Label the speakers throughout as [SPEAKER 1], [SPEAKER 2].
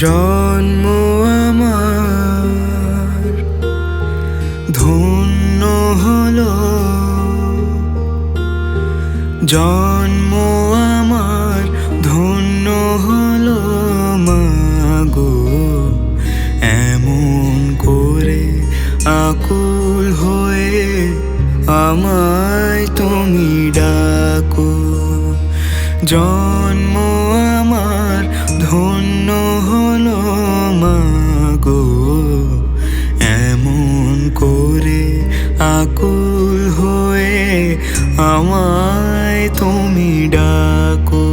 [SPEAKER 1] জন্ম আমার ধন্য হলো, জন্ম আমার ধন্য হলো মাগো। এমন করে আকুল হয়ে আমায় তুমি ডাকো। জন্ম আমার ধন্য হলো মাগো, এমন করে আকুল হয়ে আমায় তুমি ডাকো।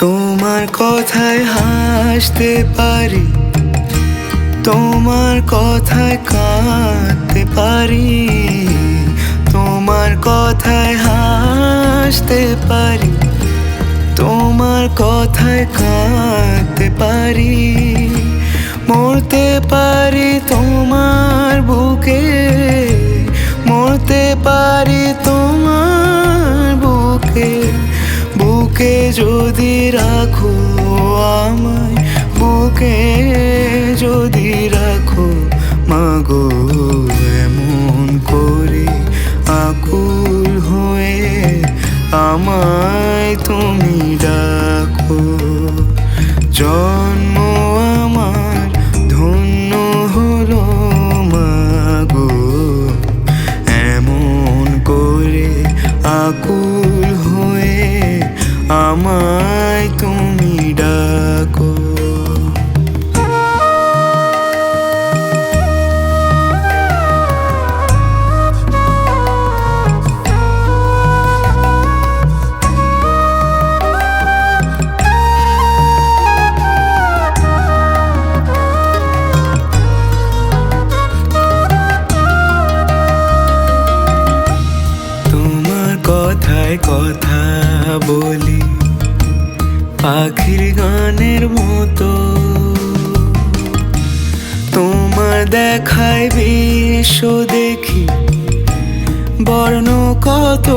[SPEAKER 1] তোমার কথায় হাসতে পারি, তোমার কথায় কাঁদতে পারি, তোমার কথায় হাসতে পারি, তোমার কথায় কাঁদতে পারি, মরতে পারি তোমার বুকে, মরতে পারি তোমার বুকে। বুকে যদি রাখো আমায়, বুকে যদি রাখো মাগো। এমন করে আকুল হয়ে আমায় তুমি ডাকো। জন্ম আমার ধন্য হলো মাগো, এমন করে আকুল হয়ে আমায় তুমি ডাকো। তোমার কথায় কথা বলি পাখির গানের মতো, তোমার দেখায় বিশ্ব দেখি বর্ণ কত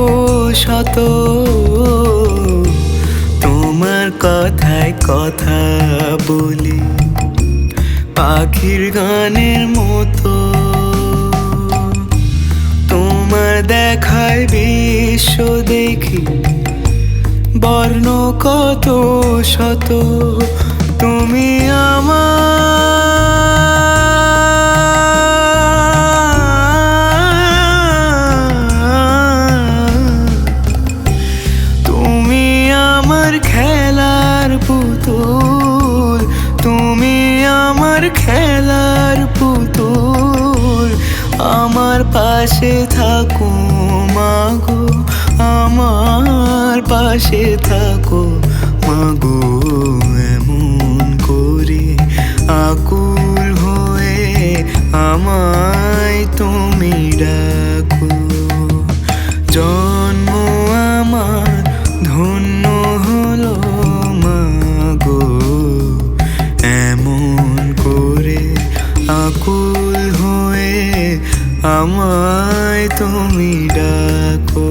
[SPEAKER 1] শত। তোমার কথায় কথা বলি পাখির গানের মতো, তোমার দেখায় বিশ্ব দেখি বর্ণ কত শত। তুমি তুমি আমার খেলার পুতুল, তুমি আমার খেলার পুতুল। আমার পাশে থাকো মাগো, আমার পাশে থাকো মাগো। এমন করে আকুল হয়ে আমায় তুমি ডাকো। জন্ম আমার ধন্য হলো মাগো, এমন করে আকুল হয়ে আমায় তুমি ডাকো।